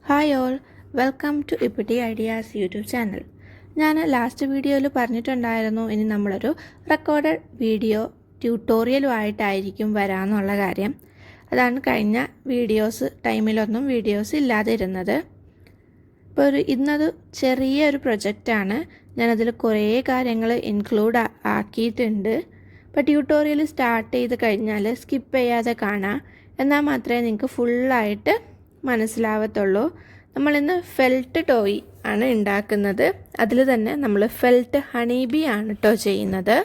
Hi all, welcome to Ippitty ideas YouTube channel. ഞാൻ last വീഡിയോയിൽ പറഞ്ഞിട്ടുണ്ടായിരുന്നു ഇനി നമ്മളൊരു റെക്കോർഡഡ് വീഡിയോ ട്യൂട്ടോറിയലുമായിട്ടായിരിക്കും വരാമെന്നുള്ള കാര്യം. അതാണ് കഴിഞ്ഞ ടൈമിലൊന്നും വീഡിയോസ് ഇല്ലാതിരുന്നത്. ഇപ്പോൾ ഇന്നത് ചെറിയൊരു പ്രൊജക്റ്റാണ്. ഞാനതിൽ കുറേ കാര്യങ്ങൾ ഇൻക്ലൂഡ് ആക്കിയിട്ടുണ്ട്. ഇപ്പോൾ ട്യൂട്ടോറിയൽ സ്റ്റാർട്ട് ചെയ്ത് കഴിഞ്ഞാൽ സ്കിപ്പ് ചെയ്യാതെ കാണാം, എന്നാൽ മാത്രമേ നിങ്ങൾക്ക് ഫുള്ളായിട്ട് മനസ്സിലാവത്തുള്ളൂ. നമ്മളിന്ന് ഫെൽറ്റ് ടോയ് ആണ് ഉണ്ടാക്കുന്നത്. അതിൽ തന്നെ നമ്മൾ ഫെൽറ്റ് ഹണീബി ആണ് ചെയ്യുന്നത്.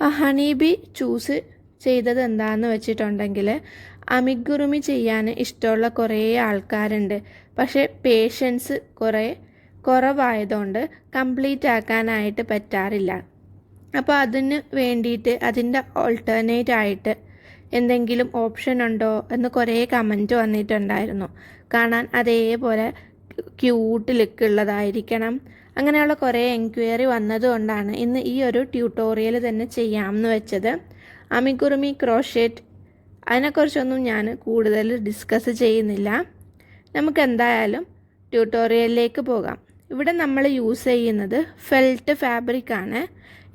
ആ ഹണീബി ചൂസ് ചെയ്തത് എന്താണെന്ന് വെച്ചിട്ടുണ്ടെങ്കിൽ, അമിഗുറുമി ചെയ്യാൻ ഇഷ്ടമുള്ള കുറേ ആൾക്കാരുണ്ട്. പക്ഷേ പേഷ്യൻസ് കുറവായതുകൊണ്ട് കംപ്ലീറ്റ് ആക്കാനായിട്ട് പറ്റാറില്ല. അപ്പോൾ അതിന് വേണ്ടിയിട്ട് അതിൻ്റെ ഓൾട്ടർനേറ്റ് ആയിട്ട് എന്തെങ്കിലും ഓപ്ഷൻ ഉണ്ടോ എന്ന് കുറേ കമൻറ്റ് വന്നിട്ടുണ്ടായിരുന്നു. കാണാൻ അതേപോലെ ക്യൂട്ട് ലുക്ക് ഉള്ളതായിരിക്കണം, അങ്ങനെയുള്ള കുറേ എൻക്വയറി വന്നതുകൊണ്ടാണ് ഇന്ന് ഈ ഒരു ട്യൂട്ടോറിയൽ തന്നെ ചെയ്യാമെന്ന് വെച്ചത്. അമിഗുറുമി ക്രോഷേറ്റ് അതിനെക്കുറിച്ചൊന്നും ഞാൻ കൂടുതൽ ഡിസ്കസ് ചെയ്യുന്നില്ല. നമുക്ക് എന്തായാലും ട്യൂട്ടോറിയലിലേക്ക് പോകാം. ഇവിടെ നമ്മൾ യൂസ് ചെയ്യുന്നത് ഫെൽറ്റ് ഫാബ്രിക്കാണ്.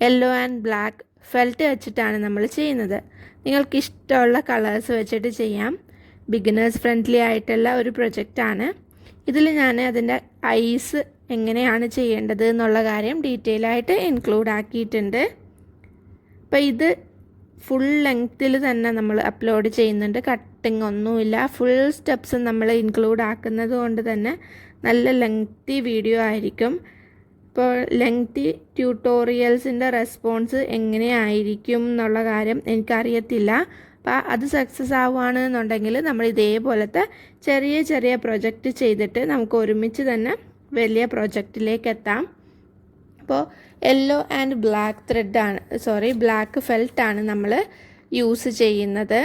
യെല്ലോ ആൻഡ് ബ്ലാക്ക് ഫെൽറ്റ് വെച്ചിട്ടാണ് നമ്മൾ ചെയ്യുന്നത്. നിങ്ങൾക്കിഷ്ടമുള്ള കളേഴ്സ് വെച്ചിട്ട് ചെയ്യാം. ബിഗിനേഴ്സ് ഫ്രണ്ട്ലി ആയിട്ടുള്ള ഒരു പ്രൊജക്റ്റാണ്. ഇതിൽ ഞാൻ അതിൻ്റെ ഐസ് എങ്ങനെയാണ് ചെയ്യേണ്ടത് എന്നുള്ള കാര്യം ഡീറ്റെയിൽ ആയിട്ട് ഇൻക്ലൂഡ് ആക്കിയിട്ടുണ്ട്. അപ്പോൾ ഇത് ഫുൾ ലെങ്ത്തിൽ തന്നെ നമ്മൾ അപ്ലോഡ് ചെയ്യുന്നുണ്ട്. കട്ടിങ് ഒന്നുമില്ല. ഫുൾ സ്റ്റെപ്സ് നമ്മൾ ഇൻക്ലൂഡ് ആക്കുന്നത് കൊണ്ട് തന്നെ നല്ല ലെങ്തി വീഡിയോ ആയിരിക്കും. ഇപ്പോൾ ലെങ്തി ട്യൂട്ടോറിയൽസിൻ്റെ റെസ്പോൺസ് എങ്ങനെയായിരിക്കും എന്നുള്ള കാര്യം എനിക്കറിയത്തില്ല. അപ്പോൾ അത് സക്സസ് ആവുകയാണെന്നുണ്ടെങ്കിൽ നമ്മൾ ഇതേപോലത്തെ ചെറിയ ചെറിയ പ്രൊജക്റ്റ് ചെയ്തിട്ട് നമുക്ക് ഒരുമിച്ച് തന്നെ വലിയ പ്രൊജക്റ്റിലേക്ക് എത്താം. അപ്പോൾ യെല്ലോ ആൻഡ് ബ്ലാക്ക് ഫെൽറ്റാണ് നമ്മൾ യൂസ് ചെയ്യുന്നത്.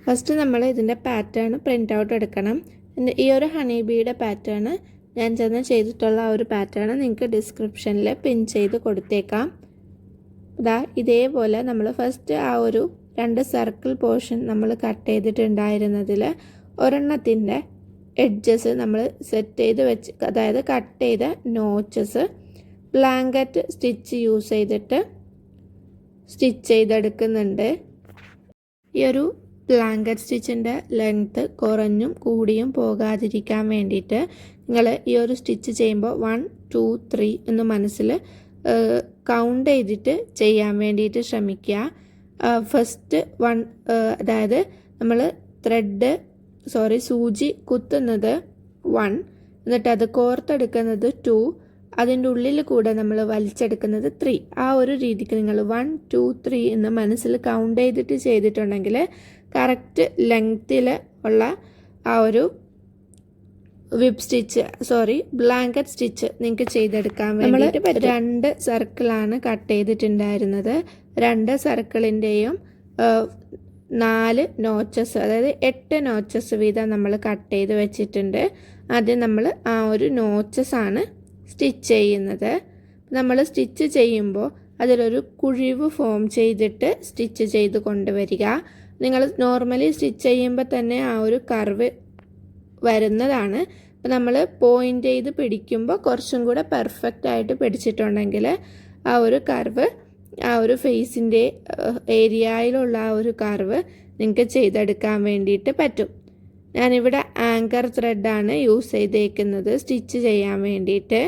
ഫസ്റ്റ് നമ്മൾ ഇതിൻ്റെ പാറ്റേൺ പ്രിൻ്റ് ഔട്ട് എടുക്കണം. ഈ ഒരു ഹണിബിയുടെ പാറ്റേൺ ഞാൻ ചെയ്തിട്ടുള്ള ആ ഒരു പാറ്റേൺ നിങ്ങൾക്ക് ഡിസ്ക്രിപ്ഷനിൽ പിൻ ചെയ്ത് കൊടുത്തേക്കാം. ഇതേപോലെ നമ്മൾ ഫസ്റ്റ് ആ ഒരു 2 സർക്കിൾ പോർഷൻ നമ്മൾ കട്ട് ചെയ്തിട്ടുണ്ടായിരുന്നതിൽ ഒരെണ്ണത്തിൻ്റെ എഡ്ജസ് നമ്മൾ സെറ്റ് ചെയ്ത് വെച്ച്, അതായത് കട്ട് ചെയ്ത നോച്ചസ് ബ്ലാങ്കറ്റ് സ്റ്റിച്ച് യൂസ് ചെയ്തിട്ട് സ്റ്റിച്ച് ചെയ്തെടുക്കുന്നുണ്ട്. ഈ ഒരു ബ്ലാങ്കറ്റ് സ്റ്റിച്ചിൻ്റെ ലെങ്ത്ത് കുറഞ്ഞും കൂടിയും പോകാതിരിക്കാൻ വേണ്ടിയിട്ട് നിങ്ങൾ ഈ ഒരു സ്റ്റിച്ച് ചെയ്യുമ്പോൾ 1 2 3 എന്ന് മനസ്സിൽ കൗണ്ട് ചെയ്തിട്ട് ചെയ്യാൻ വേണ്ടിയിട്ട് ശ്രമിക്കുക. ഫസ്റ്റ് 1, അതായത് നമ്മൾ സൂചി കുത്തുന്നത് 1, എന്നിട്ട് അത് കോർത്തെടുക്കുന്നത് 2, അതിൻ്റെ ഉള്ളിൽ കൂടെ നമ്മൾ വലിച്ചെടുക്കുന്നത് 3. ആ ഒരു രീതിക്ക് നിങ്ങൾ 1 2 3 എന്ന് മനസ്സിൽ കൗണ്ട് ചെയ്തിട്ട് ചെയ്തിട്ടുണ്ടെങ്കിൽ കറക്റ്റ് ലെങ്ത്തിൽ ഉള്ള ആ ഒരു ബ്ലാങ്കറ്റ് സ്റ്റിച്ച് നിങ്ങൾക്ക് ചെയ്തെടുക്കാൻ വേണ്ടിയിട്ട് പറ്റും. 2 സർക്കിളാണ് കട്ട് ചെയ്തിട്ടുണ്ടായിരുന്നത്. 2 സർക്കിളിൻ്റെയും 4 നോച്ചസ്, അതായത് 8 നോച്ചസ് വീതം നമ്മൾ കട്ട് ചെയ്ത് വെച്ചിട്ടുണ്ട്. ആദ്യം നമ്മൾ ആ ഒരു നോച്ചസാണ് സ്റ്റിച്ച് ചെയ്യുന്നത്. നമ്മൾ സ്റ്റിച്ച് ചെയ്യുമ്പോൾ അതിലൊരു കുഴിവ് ഫോം ചെയ്തിട്ട് സ്റ്റിച്ച് ചെയ്ത് കൊണ്ടുവരിക. നിങ്ങൾ നോർമലി സ്റ്റിച്ച് ചെയ്യുമ്പോൾ തന്നെ ആ ഒരു കർവ് വരുന്നതാണ്. അപ്പോൾ നമ്മൾ പോയിൻ്റ് ചെയ്ത് പിടിക്കുമ്പോൾ കുറച്ചും കൂടെ പെർഫെക്റ്റ് ആയിട്ട് പിടിച്ചിട്ടുണ്ടെങ്കിൽ ആ ഒരു കർവ്, ആ ഒരു ഫേസിൻ്റെ ഏരിയയിലുള്ള ആ ഒരു കർവ് നിങ്ങൾക്ക് ചെയ്തെടുക്കാൻ വേണ്ടിയിട്ട് പറ്റും. ഞാനിവിടെ ആങ്കർ ത്രെഡാണ് യൂസ് ചെയ്തേക്കുന്നത് സ്റ്റിച്ച് ചെയ്യാൻ വേണ്ടിയിട്ട്.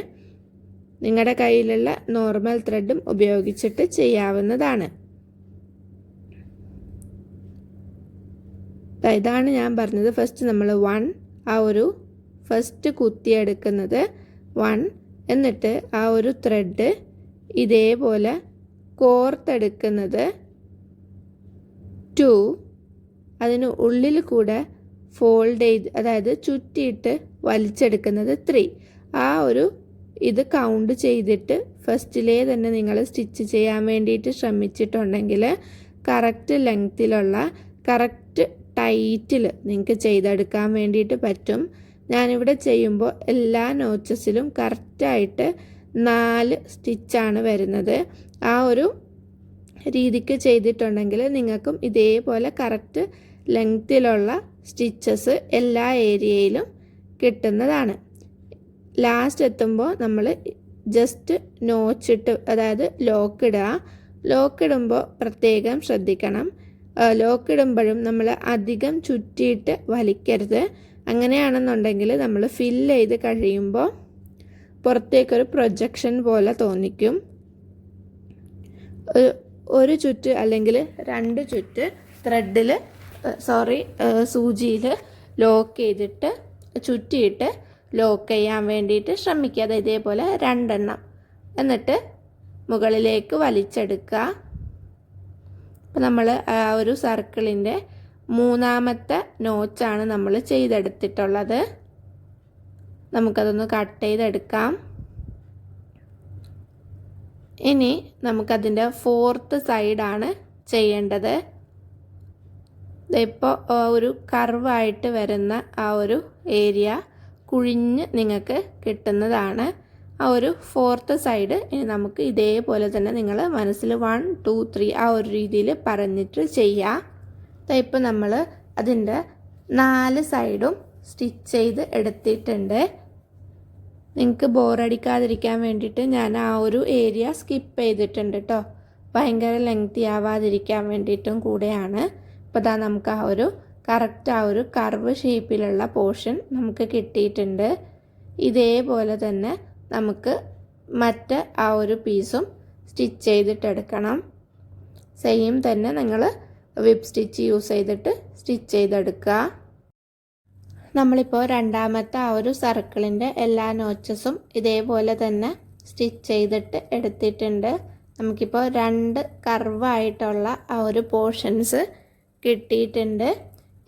നിങ്ങളുടെ കയ്യിലുള്ള നോർമൽ ത്രെഡും ഉപയോഗിച്ചിട്ട് ചെയ്യാവുന്നതാണ്. ഇതാണ് ഞാൻ പറഞ്ഞത്. ഫസ്റ്റ് നമ്മൾ 1 ആ ഒരു ഫസ്റ്റ് കുത്തിയെടുക്കുന്നത് 1, എന്നിട്ട് ആ ഒരു ത്രെഡ് ഇതേപോലെ കോർത്തെടുക്കുന്നത് 2, അതിന് ഉള്ളിൽ കൂടെ ഫോൾഡ് ചെയ്ത്, അതായത് ചുറ്റിയിട്ട് വലിച്ചെടുക്കുന്നത് 3. ആ ഒരു ഇത് കൗണ്ട് ചെയ്തിട്ട് ഫസ്റ്റിലേ തന്നെ നിങ്ങൾ സ്റ്റിച്ച് ചെയ്യാൻ വേണ്ടിയിട്ട് ശ്രമിച്ചിട്ടുണ്ടെങ്കിൽ കറക്റ്റ് ലെങ്ത്തിലുള്ള കറക്റ്റ് ടൈറ്റിൽ നിങ്ങൾക്ക് ചെയ്തെടുക്കാൻ വേണ്ടിയിട്ട് പറ്റും. ഞാനിവിടെ ചെയ്യുമ്പോൾ എല്ലാ നോച്ചസിലും കറക്റ്റായിട്ട് 4 സ്റ്റിച്ചാണ് വരുന്നത്. ആ ഒരു രീതിക്ക് ചെയ്തിട്ടുണ്ടെങ്കിൽ നിങ്ങൾക്കും ഇതേപോലെ കറക്റ്റ് ലെങ്ത്തിലുള്ള സ്റ്റിച്ചസ് എല്ലാ ഏരിയയിലും കിട്ടുന്നതാണ്. ലാസ്റ്റ് എത്തുമ്പോൾ നമ്മൾ ജസ്റ്റ് നോച്ചിട്ട്, അതായത് ലോക്കിടുക. ലോക്കിടുമ്പോൾ പ്രത്യേകം ശ്രദ്ധിക്കണം. ലോക്കിടുമ്പോഴും നമ്മൾ അധികം ചുറ്റിയിട്ട് വലിക്കരുത്. അങ്ങനെയാണെന്നുണ്ടെങ്കിൽ നമ്മൾ ഫില്ല് ചെയ്ത് കഴിയുമ്പോൾ പുറത്തേക്കൊരു പ്രൊജക്ഷൻ പോലെ തോന്നിക്കും. ഒരു ചുറ്റ് അല്ലെങ്കിൽ 2 ചുറ്റ് ത്രെഡിൽ സൂചിയിൽ ലോക്ക് ചെയ്തിട്ട് ചുറ്റിയിട്ട് ലോക്ക് ചെയ്യാൻ വേണ്ടിയിട്ട് ശ്രമിക്കുക. അത് ഇതേപോലെ 2 എണ്ണം, എന്നിട്ട് മുകളിലേക്ക് വലിച്ചെടുക്കുക. അപ്പോൾ നമ്മൾ ആ ഒരു സർക്കിളിൻ്റെ 3ാമത്തെ നോച്ചാണ് നമ്മൾ ചെയ്തെടുത്തിട്ടുള്ളത്. നമുക്കതൊന്ന് കട്ട് ചെയ്തെടുക്കാം. ഇനി നമുക്കതിൻ്റെ 4th സൈഡാണ് ചെയ്യേണ്ടത്. ഇപ്പോൾ ഒരു കർവായിട്ട് വരുന്ന ആ ഒരു ഏരിയ കുഴിഞ്ഞ് നിങ്ങൾക്ക് കിട്ടുന്നതാണ് ആ ഒരു 4th സൈഡ്. ഇനി നമുക്ക് ഇതേപോലെ തന്നെ നിങ്ങൾ മനസ്സിൽ 1 2 3 ആ ഒരു രീതിയിൽ പറഞ്ഞിട്ട് ചെയ്യുക. ഇപ്പോൾ നമ്മൾ അതിൻ്റെ 4 സൈഡും സ്റ്റിച്ച് ചെയ്ത് എടുത്തിട്ടുണ്ട്. നിങ്ങൾക്ക് ബോറടിക്കാതിരിക്കാൻ വേണ്ടിയിട്ട് ഞാൻ ആ ഒരു ഏരിയ സ്കിപ്പ് ചെയ്തിട്ടുണ്ട് കേട്ടോ. ഭയങ്കര ലെങ്തി ആവാതിരിക്കാൻ വേണ്ടിയിട്ടും കൂടെയാണ്. അപ്പോൾ ഇതാ നമുക്ക് ആ ഒരു കറക്റ്റ് ആ ഒരു കർവ് ഷേപ്പിലുള്ള പോർഷൻ നമുക്ക് കിട്ടിയിട്ടുണ്ട്. ഇതേപോലെ തന്നെ നമുക്ക് മറ്റ് ആ ഒരു പീസും സ്റ്റിച്ച് ചെയ്തിട്ടെടുക്കണം. സെയിം തന്നെ നിങ്ങൾ വിപ്പ് സ്റ്റിച്ച് യൂസ് ചെയ്തിട്ട് സ്റ്റിച്ച് ചെയ്തെടുക്കുക. നമ്മളിപ്പോൾ 2ാമത്തെ ആ ഒരു സർക്കിളിൻ്റെ എല്ലാ നോച്ചസും ഇതേപോലെ തന്നെ സ്റ്റിച്ച് ചെയ്തിട്ട് എടുത്തിട്ടുണ്ട്. നമുക്കിപ്പോൾ 2 കർവായിട്ടുള്ള ആ ഒരു പോർഷൻസ് കിട്ടിയിട്ടുണ്ട്.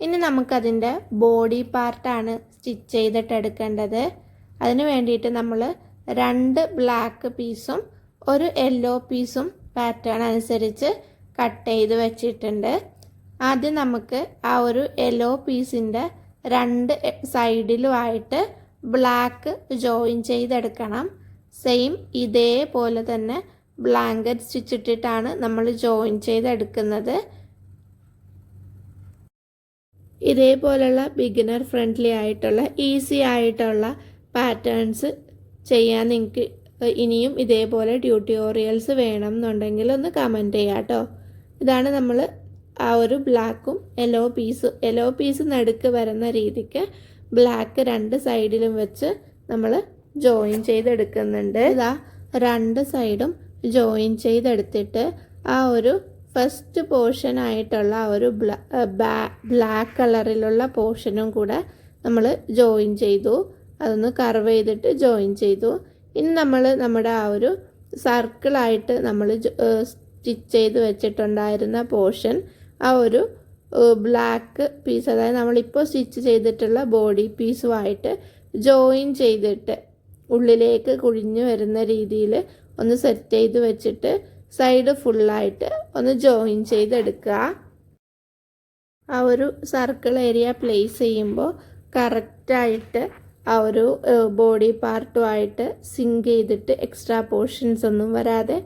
ഇനി നമുക്കതിൻ്റെ ബോഡി പാർട്ടാണ് സ്റ്റിച്ച് ചെയ്തിട്ട് എടുക്കേണ്ടത്. അതിന് വേണ്ടിയിട്ട് നമ്മൾ 2 ബ്ലാക്ക് പീസും ഒരു യെല്ലോ പീസും പാറ്റേൺ അനുസരിച്ച് കട്ട് ചെയ്ത് വെച്ചിട്ടുണ്ട്. ആദ്യം നമുക്ക് ആ ഒരു യെല്ലോ പീസിൻ്റെ 2 സൈഡിലുമായിട്ട് ബ്ലാക്ക് ജോയിൻ ചെയ്തെടുക്കണം. സെയിം ഇതേപോലെ തന്നെ ബ്ലാങ്കറ്റ് സ്റ്റിച്ച് ഇട്ടിട്ടാണ് നമ്മൾ ജോയിൻ ചെയ്തെടുക്കുന്നത്. ഇതേപോലുള്ള ബിഗിനർ ഫ്രണ്ട്ലി ആയിട്ടുള്ള ഈസി ആയിട്ടുള്ള പാറ്റേൺസ് ചെയ്യാൻ നിങ്ങൾക്ക് ഇനിയും ഇതേപോലെ ട്യൂട്ടോറിയൽസ് വേണം എന്നുണ്ടെങ്കിൽ ഒന്ന് കമൻറ്റ് ചെയ്യാം കേട്ടോ. ഇതാണ് നമ്മൾ ആ ഒരു ബ്ലാക്കും യെല്ലോ പീസ് നടുക്ക് വരുന്ന രീതിക്ക് ബ്ലാക്ക് 2 സൈഡിലും വെച്ച് നമ്മൾ ജോയിൻ ചെയ്തെടുക്കുന്നുണ്ട്. ഇതാ 2 സൈഡും ജോയിൻ ചെയ്തെടുത്തിട്ട് ആ ഒരു ഫസ്റ്റ് പോർഷൻ ആയിട്ടുള്ള ആ ഒരു ബ്ലാക്ക് കളറിലുള്ള പോർഷനും കൂടെ നമ്മൾ ജോയിൻ ചെയ്തു. അതൊന്ന് കർവ് ചെയ്തിട്ട് ജോയിൻ ചെയ്തു. ഇനി നമ്മൾ നമ്മുടെ ആ ഒരു സർക്കിളായിട്ട് നമ്മൾ സ്റ്റിച്ച് ചെയ്ത് വെച്ചിട്ടുണ്ടായിരുന്ന പോർഷൻ ആ ഒരു ബ്ലാക്ക് പീസ്, അതായത് നമ്മളിപ്പോൾ സ്റ്റിച്ച് ചെയ്തിട്ടുള്ള ബോഡി പീസുമായിട്ട് ജോയിൻ ചെയ്തിട്ട് ഉള്ളിലേക്ക് കുഴിഞ്ഞു വരുന്ന രീതിയിൽ ഒന്ന് സെറ്റ് ചെയ്ത് വെച്ചിട്ട് സൈഡ് ഫുള്ളായിട്ട് ഒന്ന് ജോയിൻ ചെയ്തെടുക്കുക. ആ ഒരു സർക്കിൾ ഏരിയ പ്ലേസ് ചെയ്യുമ്പോൾ കറക്റ്റായിട്ട് ആ ഒരു ബോഡി പാർട്ടുമായിട്ട് സിങ്ക് ചെയ്തിട്ട് എക്സ്ട്രാ പോർഷൻസ് ഒന്നും വരാതെ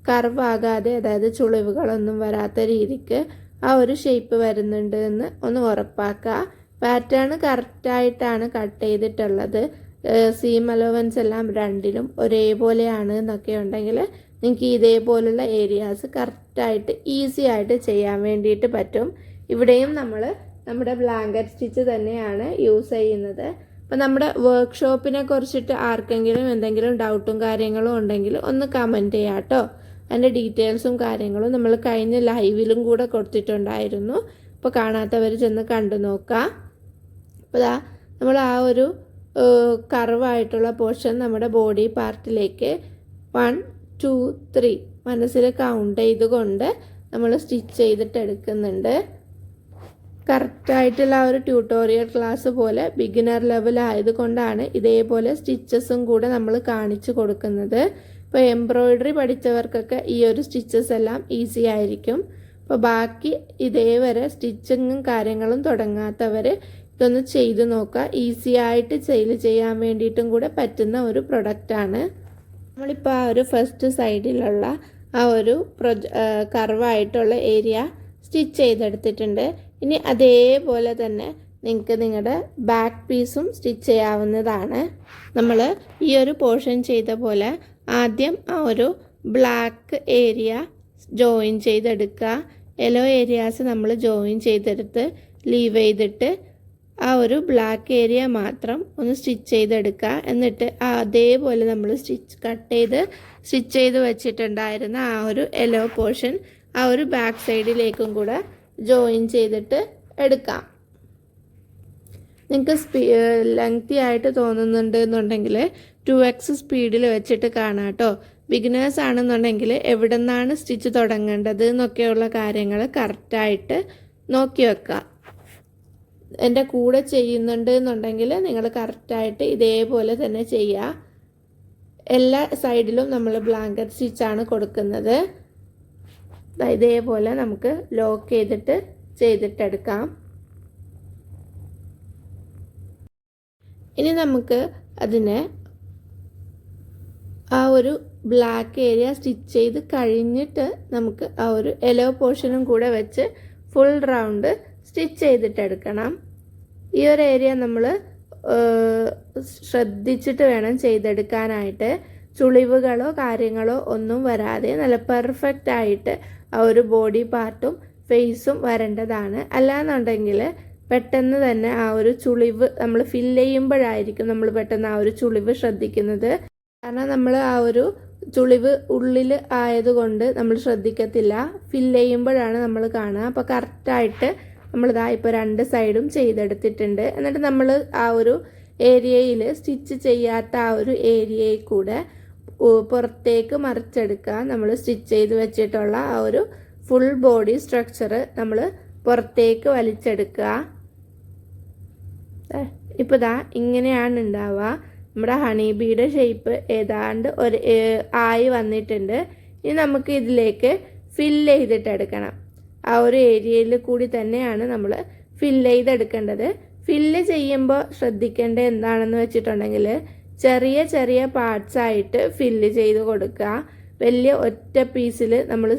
കർവാകാതെ, അതായത് ചുളിവുകളൊന്നും വരാത്ത രീതിക്ക് ആ ഒരു ഷേപ്പ് വരുന്നുണ്ട് എന്ന് ഒന്ന് ഉറപ്പാക്കുക. പാറ്റേൺ കറക്റ്റായിട്ടാണ് കട്ട് ചെയ്തിട്ടുള്ളത്. സീം അലവൻസ് എല്ലാം 2ലും ഒരേപോലെയാണ് എന്നൊക്കെ ഉണ്ടെങ്കിൽ നിങ്ങൾക്ക് ഇതേപോലുള്ള ഏരിയാസ് കറക്റ്റായിട്ട് ഈസി ആയിട്ട് ചെയ്യാൻ വേണ്ടിയിട്ട് പറ്റും. ഇവിടെയും നമ്മൾ നമ്മുടെ ബ്ലാങ്കറ്റ് സ്റ്റിച്ച് തന്നെയാണ് യൂസ് ചെയ്യുന്നത്. അപ്പോൾ നമ്മുടെ വർക്ക്ഷോപ്പിനെ കുറിച്ചിട്ട് ആർക്കെങ്കിലും എന്തെങ്കിലും ഡൗട്ടും കാര്യങ്ങളും ഉണ്ടെങ്കിൽ ഒന്ന് കമൻറ്റ് ചെയ്യാം കേട്ടോ. അതിൻ്റെ ഡീറ്റെയിൽസും കാര്യങ്ങളും നമ്മൾ കഴിഞ്ഞ ലൈവിലും കൂടെ കൊടുത്തിട്ടുണ്ടായിരുന്നു. അപ്പോൾ കാണാത്തവർ ചെന്ന് കണ്ടു നോക്കാം. അപ്പോൾ നമ്മൾ ആ ഒരു കർവായിട്ടുള്ള പോർഷൻ നമ്മുടെ ബോഡി പാർട്ടിലേക്ക് 1 2 3 മനസ്സിൽ കൗണ്ട് ചെയ്തുകൊണ്ട് നമ്മൾ സ്റ്റിച്ച് ചെയ്തിട്ട് എടുക്കുന്നുണ്ട്. കറക്റ്റായിട്ടുള്ള ആ ഒരു ട്യൂട്ടോറിയൽ ക്ലാസ് പോലെ ബിഗിനർ ലെവൽ ആയതുകൊണ്ടാണ് ഇതേപോലെ സ്റ്റിച്ചസും കൂടെ നമ്മൾ കാണിച്ചു കൊടുക്കുന്നത്. ഇപ്പോൾ എംബ്രോയ്ഡറി പഠിച്ചവർക്കൊക്കെ ഈ ഒരു സ്റ്റിച്ചസ് എല്ലാം ഈസി ആയിരിക്കും. അപ്പോൾ ബാക്കി ഇതേവരെ സ്റ്റിച്ചിങ്ങും കാര്യങ്ങളും തുടങ്ങാത്തവർ ഇതൊന്ന് ചെയ്ത് നോക്കുക. ഈസി ആയിട്ട് സെയിൽ ചെയ്യാൻ വേണ്ടിയിട്ടും കൂടെ പറ്റുന്ന ഒരു പ്രൊഡക്റ്റാണ്. നമ്മളിപ്പോൾ ആ ഒരു ഫസ്റ്റ് സൈഡിലുള്ള ആ ഒരു കർവായിട്ടുള്ള ഏരിയ സ്റ്റിച്ച് ചെയ്തെടുത്തിട്ടുണ്ട്. ഇനി അതേപോലെ തന്നെ നിങ്ങൾക്ക് നിങ്ങളുടെ ബാക്ക് പീസും സ്റ്റിച്ച് ചെയ്യാവുന്നതാണ്. നമ്മൾ ഈ ഒരു പോർഷൻ ചെയ്ത പോലെ ആദ്യം ആ ഒരു ബ്ലാക്ക് ഏരിയ ജോയിൻ ചെയ്തെടുക്കുക. യെല്ലോ ഏരിയാസ് നമ്മൾ ജോയിൻ ചെയ്തെടുത്ത് ലീവ് ചെയ്തിട്ട് ആ ഒരു ബ്ലാക്ക് ഏരിയ മാത്രം ഒന്ന് സ്റ്റിച്ച് ചെയ്തെടുക്കുക. എന്നിട്ട് അതേപോലെ നമ്മൾ സ്റ്റിച്ച് ചെയ്ത് വെച്ചിട്ടുണ്ടായിരുന്ന ആ ഒരു യെല്ലോ പോർഷൻ ആ ഒരു ബാക്ക് സൈഡിലേക്കും കൂടെ ജോയിൻ ചെയ്തിട്ട് എടുക്കാം. നിങ്ങൾക്ക് ലെങ്തി ആയിട്ട് തോന്നുന്നുണ്ട് എന്നുണ്ടെങ്കിൽ 2x സ്പീഡിൽ വെച്ചിട്ട് കാണാം കേട്ടോ. ബിഗിനേഴ്സ് ആണെന്നുണ്ടെങ്കിൽ എവിടെ നിന്നാണ് സ്റ്റിച്ച് തുടങ്ങേണ്ടത് എന്നൊക്കെയുള്ള കാര്യങ്ങൾ കറക്റ്റായിട്ട് നോക്കി വെക്കുക. എൻ്റെ കൂടെ ചെയ്യുന്നുണ്ട് എന്നുണ്ടെങ്കിൽ നിങ്ങൾ കറക്റ്റായിട്ട് ഇതേപോലെ തന്നെ ചെയ്യുക. എല്ലാ സൈഡിലും നമ്മൾ ബ്ലാങ്കറ്റ് സ്റ്റിച്ചാണ് കൊടുക്കുന്നത്. ഇതേപോലെ നമുക്ക് ലോക്ക് ചെയ്തിട്ടെടുക്കാം. ഇനി നമുക്ക് അതിനെ ആ ഒരു ബ്ലാക്ക് ഏരിയ സ്റ്റിച്ച് ചെയ്ത് കഴിഞ്ഞിട്ട് നമുക്ക് ആ ഒരു യെല്ലോ പോർഷനും കൂടെ വെച്ച് ഫുൾ റൗണ്ട് സ്റ്റിച്ച് ചെയ്തിട്ടെടുക്കണം. ഈ ഒരു ഏരിയ നമ്മൾ ശ്രദ്ധിച്ചിട്ട് വേണം ചെയ്തെടുക്കാനായിട്ട്. ചുളിവുകളോ കാര്യങ്ങളോ ഒന്നും വരാതെ നല്ല പെർഫെക്റ്റ് ആയിട്ട് ആ ഒരു ബോഡി പാർട്ടും ഫേസും വരേണ്ടതാണ്. അല്ലാന്നുണ്ടെങ്കിൽ പെട്ടെന്ന് തന്നെ ആ ഒരു ചുളിവ് നമ്മൾ ഫില്ല് ചെയ്യുമ്പോഴായിരിക്കും നമ്മൾ പെട്ടെന്ന് ആ ഒരു ചുളിവ് ശ്രദ്ധിക്കുന്നത്. കാരണം നമ്മൾ ആ ഒരു ചുളിവ് ഉള്ളിൽ ആയതുകൊണ്ട് നമ്മൾ ശ്രദ്ധിക്കത്തില്ല. ഫില്ല് ചെയ്യുമ്പോഴാണ് നമ്മൾ കാണുക. അപ്പോൾ കറക്റ്റായിട്ട് നമ്മളിതാ ഇപ്പോൾ 2 സൈഡും ചെയ്തെടുത്തിട്ടുണ്ട്. എന്നിട്ട് നമ്മൾ ആ ഒരു ഏരിയയിൽ സ്റ്റിച്ച് ചെയ്യാത്ത ആ ഒരു ഏരിയയിൽ കൂടെ പുറത്തേക്ക് മറിച്ചെടുക്കുക. നമ്മൾ സ്റ്റിച്ച് ചെയ്ത് വെച്ചിട്ടുള്ള ആ ഒരു ഫുൾ ബോഡി സ്ട്രക്ചർ നമ്മൾ പുറത്തേക്ക് വലിച്ചെടുക്കുക. ഇപ്പോൾ ഇതാ ഇങ്ങനെയാണ് ഉണ്ടാവുക. നമ്മുടെ ഹണി ബീയുടെ ഷേപ്പ് ഏതാണ്ട് ആയി വന്നിട്ടുണ്ട്. ഇനി നമുക്ക് ഇതിലേക്ക് ഫില്ല് ചെയ്തിട്ടെടുക്കണം. ആ ഒരു ഏരിയയിൽ കൂടി തന്നെയാണ് നമ്മൾ ഫില്ല് ചെയ്തെടുക്കേണ്ടത്. ഫില്ല് ചെയ്യുമ്പോൾ ശ്രദ്ധിക്കേണ്ടത് എന്താണെന്ന് വെച്ചിട്ടുണ്ടെങ്കിൽ ചെറിയ ചെറിയ പാർട്സ് ആയിട്ട് ഫില്ല് ചെയ്ത് കൊടുക്കുക. വലിയ ഒറ്റ പീസിൽ നമ്മൾ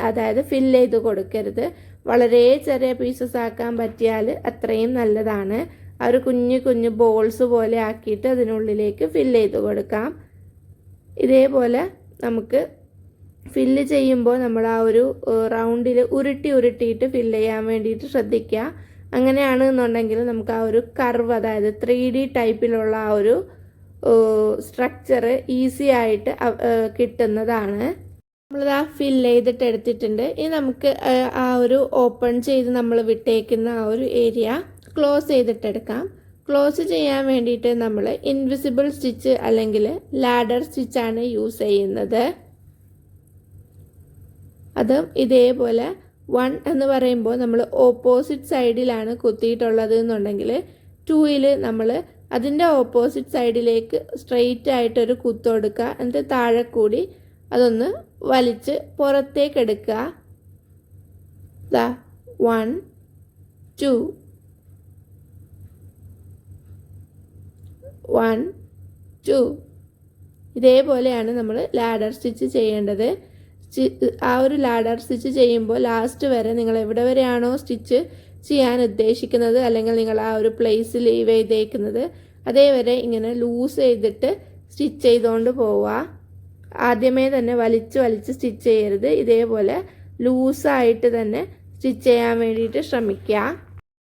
അതായത് ഫില്ല് ചെയ്ത് കൊടുക്കരുത്. വളരെ ചെറിയ പീസസ് ആക്കാൻ പറ്റിയാൽ അത്രയും നല്ലതാണ്. ആ ഒരു കുഞ്ഞു ബോൾസ് പോലെ ആക്കിയിട്ട് അതിനുള്ളിലേക്ക് ഫില്ല് ചെയ്ത് കൊടുക്കാം. ഇതേപോലെ നമുക്ക് ഫില്ല് ചെയ്യുമ്പോൾ നമ്മൾ ആ ഒരു റൗണ്ടിൽ ഉരുട്ടിയിട്ട് ഫില്ല് ചെയ്യാൻ വേണ്ടിയിട്ട് ശ്രദ്ധിക്കുക. അങ്ങനെയാണെന്നുണ്ടെങ്കിൽ നമുക്ക് ആ ഒരു കർവ്, അതായത് 3D ടൈപ്പിലുള്ള ആ ഒരു സ്ട്രക്ചർ ഈസി ആയിട്ട് കിട്ടുന്നതാണ്. നമ്മളിതാ ഫില്ല് ചെയ്തിട്ട് എടുത്തിട്ടുണ്ട്. ഇനി നമുക്ക് ആ ഒരു ഓപ്പൺ ചെയ്ത് നമ്മൾ വിട്ടേക്കുന്ന ആ ഒരു ഏരിയ ക്ലോസ് ചെയ്തിട്ടെടുക്കാം. ക്ലോസ് ചെയ്യാൻ വേണ്ടിയിട്ട് നമ്മൾ ഇൻവിസിബിൾ സ്റ്റിച്ച് അല്ലെങ്കിൽ ലാഡർ സ്റ്റിച്ചാണ് യൂസ് ചെയ്യുന്നത്. അതും ഇതേപോലെ 1 എന്ന് പറയുമ്പോൾ നമ്മൾ ഓപ്പോസിറ്റ് സൈഡിലാണ് കുത്തിയിട്ടുള്ളത് എന്നുണ്ടെങ്കിൽ 2ൽ നമ്മൾ അതിൻ്റെ ഓപ്പോസിറ്റ് സൈഡിലേക്ക് സ്ട്രെയിറ്റ് ആയിട്ടൊരു കുത്ത് കൊടുക്കുക. എന്നിട്ട് താഴെ കൂടി അതൊന്ന് വലിച്ച് പുറത്തേക്ക് എടുക്കുക. 1 2 1 2 ഇതേപോലെയാണ് നമ്മൾ ലാഡർ സ്റ്റിച്ച് ചെയ്യേണ്ടത്. ആ ഒരു ലാഡർ സ്റ്റിച്ച് ചെയ്യുമ്പോൾ ലാസ്റ്റ് വരെ നിങ്ങൾ എവിടെ വരെയാണോ സ്റ്റിച്ച് ചെയ്യാൻ ഉദ്ദേശിക്കുന്നത് അല്ലെങ്കിൽ നിങ്ങൾ ആ ഒരു പ്ലേസ് ലീവ് ചെയ്തേക്കുന്നത് അതേവരെ ഇങ്ങനെ ലൂസ് ചെയ്തിട്ട് സ്റ്റിച്ച് ചെയ്തുകൊണ്ട് പോവുക. ആദ്യമേ തന്നെ വലിച്ച് സ്റ്റിച്ച് ചെയ്യരുത്. ഇതേപോലെ ലൂസായിട്ട് തന്നെ സ്റ്റിച്ച് ചെയ്യാൻ വേണ്ടിയിട്ട് ശ്രമിക്കുക.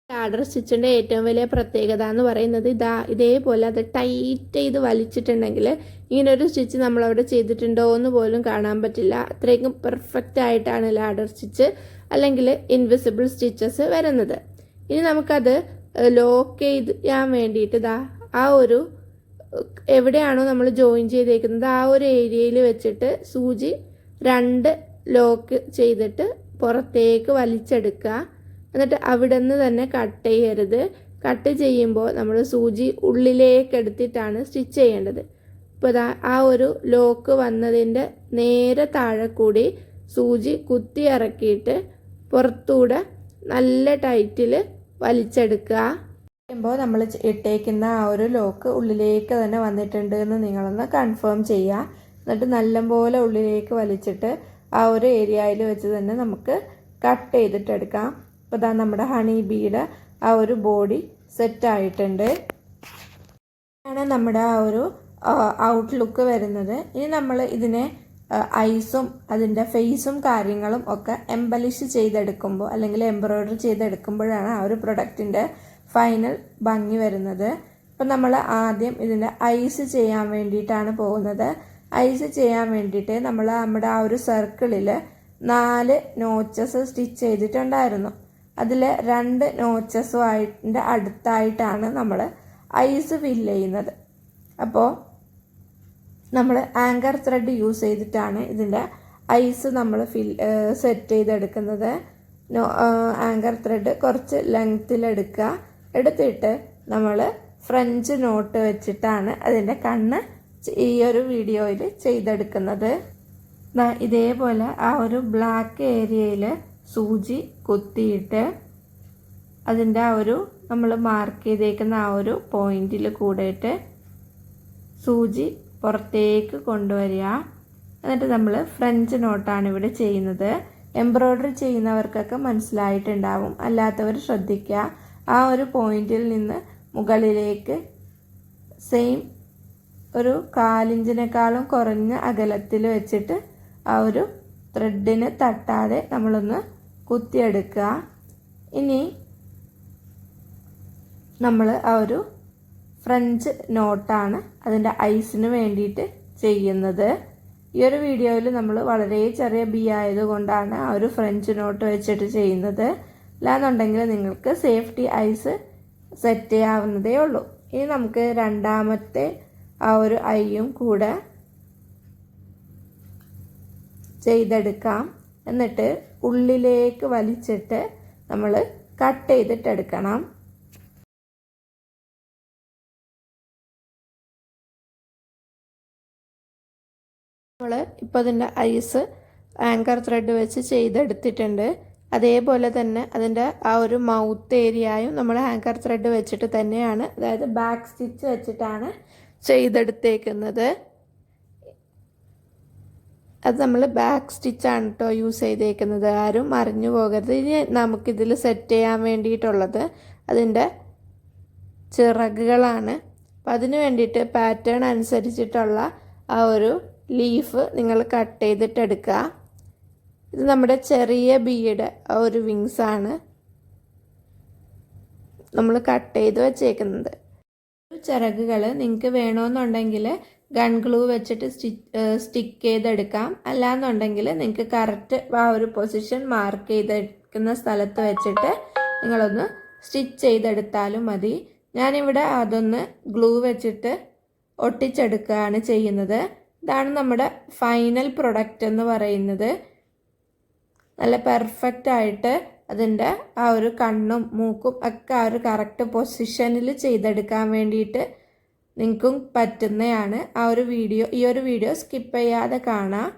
ലാഡർ സ്റ്റിച്ചിൻ്റെ ഏറ്റവും വലിയ പ്രത്യേകത എന്ന് പറയുന്നത് ഇതേപോലെ അത് ടൈറ്റ് ചെയ്ത് വലിച്ചിട്ടുണ്ടെങ്കിൽ ഇങ്ങനൊരു സ്റ്റിച്ച് നമ്മളവിടെ ചെയ്തിട്ടുണ്ടോ എന്ന് പോലും കാണാൻ പറ്റില്ല. അത്രയ്ക്കും പെർഫെക്റ്റ് ആയിട്ടാണ് ലാഡർ സ്റ്റിച്ച് അല്ലെങ്കിൽ ഇൻവിസിബിൾ സ്റ്റിച്ചസ് വരുന്നത്. ഇനി നമുക്കത് ലോക്ക് ചെയ്യാൻ വേണ്ടിയിട്ട് ആ ഒരു എവിടെയാണോ നമ്മൾ ജോയിൻ ചെയ്തേക്കുന്നത് ആ ഒരു ഏരിയയിൽ വെച്ചിട്ട് സൂചി 2 ലോക്ക് ചെയ്തിട്ട് പുറത്തേക്ക് വലിച്ചെടുക്കുക. എന്നിട്ട് അവിടെ നിന്ന് തന്നെ കട്ട് ചെയ്യരുത്. കട്ട് ചെയ്യുമ്പോൾ നമ്മൾ സൂചി ഉള്ളിലേക്ക് എടുത്തിട്ടാണ് സ്റ്റിച്ച് ചെയ്യേണ്ടത്. ഇപ്പോൾ ആ ഒരു ലോക്ക് വന്നതിൻ്റെ നേരെ താഴെ കൂടി സൂചി കുത്തി ഇറക്കിയിട്ട് പുറത്തൂടെ നല്ല ടൈറ്റിൽ വലിച്ചെടുക്കുക. ചെയ്യുമ്പോൾ നമ്മൾ ഇട്ടേക്കുന്ന ആ ഒരു ലോക്ക് ഉള്ളിലേക്ക് തന്നെ വന്നിട്ടുണ്ട് എന്ന് നിങ്ങളൊന്ന് കൺഫേം ചെയ്യുക. എന്നിട്ട് നല്ലപോലെ ഉള്ളിലേക്ക് വലിച്ചിട്ട് ആ ഒരു ഏരിയയിൽ വെച്ച് തന്നെ നമുക്ക് കട്ട് ചെയ്തിട്ടെടുക്കാം. ഇപ്പോൾ ഇതാ നമ്മുടെ ഹണി ബീയുടെ ആ ഒരു ബോഡി സെറ്റായിട്ടുണ്ട്. ആണ് നമ്മുടെ ആ ഒരു ഔട്ട്ലുക്ക് വരുന്നത്. ഇനി നമ്മൾ ഇതിനെ ഐസും അതിൻ്റെ ഫേസും കാര്യങ്ങളും ഒക്കെ എംബലിഷ് ചെയ്തെടുക്കുമ്പോൾ അല്ലെങ്കിൽ എംബ്രോയ്ഡറി ചെയ്തെടുക്കുമ്പോഴാണ് ആ ഒരു പ്രൊഡക്റ്റിൻ്റെ ഫൈനൽ ഭംഗി വരുന്നത്. അപ്പം നമ്മൾ ആദ്യം ഇതിൻ്റെ ഐസ് ചെയ്യാൻ വേണ്ടിയിട്ടാണ് പോകുന്നത്. ഐസ് ചെയ്യാൻ വേണ്ടിയിട്ട് നമ്മൾ നമ്മുടെ ആ ഒരു സർക്കിളിൽ 4 നോച്ചസ് സ്റ്റിച്ച് ചെയ്തിട്ടുണ്ടായിരുന്നു. അതിൽ 2 നോച്ചസുമായിട്ട് അടുത്തായിട്ടാണ് നമ്മൾ ഐസ് ഫില്ല് ചെയ്യുന്നത്. അപ്പോൾ നമ്മൾ ആങ്കർ ത്രെഡ് യൂസ് ചെയ്തിട്ടാണ് ഇതിൻ്റെ ഐസ് നമ്മൾ സെറ്റ് ചെയ്തെടുക്കുന്നത്. ആങ്കർ ത്രെഡ് കുറച്ച് ലെങ്ത്തിലെടുക്കുക. എടുത്തിട്ട് നമ്മൾ ഫ്രഞ്ച് നോട്ട് വെച്ചിട്ടാണ് അതിൻ്റെ കണ്ണ് ഈ ഒരു വീഡിയോയിൽ ചെയ്തെടുക്കുന്നത്. ഇതേപോലെ ആ ഒരു ബ്ലാക്ക് ഏരിയയിൽ സൂചി കുത്തിയിട്ട് അതിൻ്റെ ആ ഒരു നമ്മൾ മാർക്ക് ചെയ്തേക്കുന്ന ആ ഒരു പോയിന്റിൽ കൂടെയിട്ട് സൂചി പുറത്തേക്ക് കൊണ്ടുവരിക. എന്നിട്ട് നമ്മൾ ഫ്രഞ്ച് നോട്ടാണ് ഇവിടെ ചെയ്യുന്നത്. എംബ്രോയ്ഡറി ചെയ്യുന്നവർക്കൊക്കെ മനസ്സിലായിട്ടുണ്ടാവും, അല്ലാത്തവർ ശ്രദ്ധിക്കുക. ആ ഒരു പോയിന്റിൽ നിന്ന് മുകളിലേക്ക് സെയിം ഒരു 1/4 ഇഞ്ചിനേക്കാളും കുറഞ്ഞ അകലത്തിൽ വെച്ചിട്ട് ആ ഒരു ത്രെഡിന് തട്ടാതെ നമ്മളൊന്ന് കുത്തിയെടുക്കുക. ഇനി നമ്മൾ ആ ഒരു ഫ്രഞ്ച് നോട്ടാണ് അതിൻ്റെ ഐസിന് വേണ്ടിയിട്ട് ചെയ്യുന്നത്. ഈ ഒരു വീഡിയോയിൽ നമ്മൾ വളരെ ചെറിയ ബി ആയതുകൊണ്ടാണ് ആ ഒരു ഫ്രഞ്ച് നോട്ട് വെച്ചിട്ട് ചെയ്യുന്നത്. അല്ലാന്നുണ്ടെങ്കിൽ നിങ്ങൾക്ക് സേഫ്റ്റി ഐസ് സെറ്റ് ചെയ്യാവുന്നതേ ഉള്ളൂ. ഇനി നമുക്ക് രണ്ടാമത്തെ ആ ഒരു ഐയും കൂടെ ചെയ്തെടുക്കാം. എന്നിട്ട് ഉള്ളിലേക്ക് വലിച്ചിട്ട് നമ്മൾ കട്ട് ചെയ്തിട്ടെടുക്കണം. നമ്മൾ ഇപ്പോൾ അതിൻ്റെ ഐസ് ആങ്കർ ത്രെഡ് വെച്ച് ചെയ്തെടുത്തിട്ടുണ്ട്. അതേപോലെ തന്നെ അതിൻ്റെ ആ ഒരു മൗത്ത് ഏരിയയും നമ്മൾ ആങ്കർ ത്രെഡ് വെച്ചിട്ട് തന്നെയാണ്, അതായത് ബാക്ക് സ്റ്റിച്ച് വെച്ചിട്ടാണ് ചെയ്തെടുത്തേക്കുന്നത്. അത് നമ്മൾ ബാക്ക് സ്റ്റിച്ചാണ് കേട്ടോ യൂസ് ചെയ്തേക്കുന്നത്. ആരും മറിഞ്ഞു പോകരുത്. ഇനി നമുക്കിതിൽ സെറ്റ് ചെയ്യാൻ വേണ്ടിയിട്ടുള്ളത് അതിൻ്റെ ചിറകുകളാണ്. അപ്പം അതിന് വേണ്ടിയിട്ട് പാറ്റേൺ അനുസരിച്ചിട്ടുള്ള ആ ഒരു ലീഫ് നിങ്ങൾ കട്ട് ചെയ്തിട്ടെടുക്കുക. ഇത് നമ്മുടെ ചെറിയ ബീയുടെ ആ ഒരു വിങ്സാണ് നമ്മൾ കട്ട് ചെയ്ത് വച്ചേക്കുന്നത്. ചിറകുകൾ നിങ്ങൾക്ക് വേണമെന്നുണ്ടെങ്കിൽ ഗൺ ഗ്ലൂ വെച്ചിട്ട് സ്റ്റിക്ക് ചെയ്തെടുക്കാം. അല്ലാന്നുണ്ടെങ്കിൽ നിങ്ങൾക്ക് കറക്റ്റ് ആ ഒരു പൊസിഷൻ മാർക്ക് ചെയ്തെടുക്കുന്ന സ്ഥലത്ത് വെച്ചിട്ട് നിങ്ങളൊന്ന് സ്റ്റിച്ച് ചെയ്തെടുത്താലും മതി. ഞാനിവിടെ അതൊന്ന് ഗ്ലൂ വെച്ചിട്ട് ഒട്ടിച്ചെടുക്കുകയാണ് ചെയ്യുന്നത്. ഇതാണ് നമ്മുടെ ഫൈനൽ പ്രൊഡക്റ്റ് എന്ന് പറയുന്നത്. നല്ല പെർഫെക്റ്റ് ആയിട്ട് അതിൻ്റെ ആ ഒരു കണ്ണും മൂക്കും ഒക്കെ ആ ഒരു കറക്റ്റ് പൊസിഷനിൽ ചെയ്തെടുക്കാൻ വേണ്ടിയിട്ട് നിങ്ങൾക്കും പറ്റുന്നതാണ്. ഈ ഒരു വീഡിയോ സ്കിപ്പ് ചെയ്യാതെ കാണാം.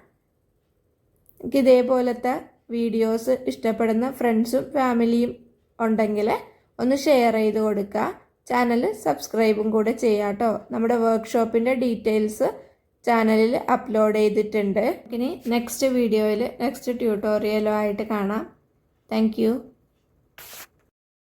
എനിക്ക് ഇതേപോലത്തെ വീഡിയോസ് ഇഷ്ടപ്പെടുന്ന ഫ്രണ്ട്സും ഫാമിലിയും ഉണ്ടെങ്കിൽ ഒന്ന് ഷെയർ ചെയ്ത് കൊടുക്കുക. ചാനൽ സബ്സ്ക്രൈബും കൂടെ ചെയ്യാം കേട്ടോ. നമ്മുടെ വർക്ക്ഷോപ്പിൻ്റെ ഡീറ്റെയിൽസ് ചാനലിൽ അപ്ലോഡ് ചെയ്തിട്ടുണ്ട്. ഇനി നെക്സ്റ്റ് വീഡിയോയിൽ നെക്സ്റ്റ് ട്യൂട്ടോറിയലും ആയിട്ട് കാണാം. Thank you.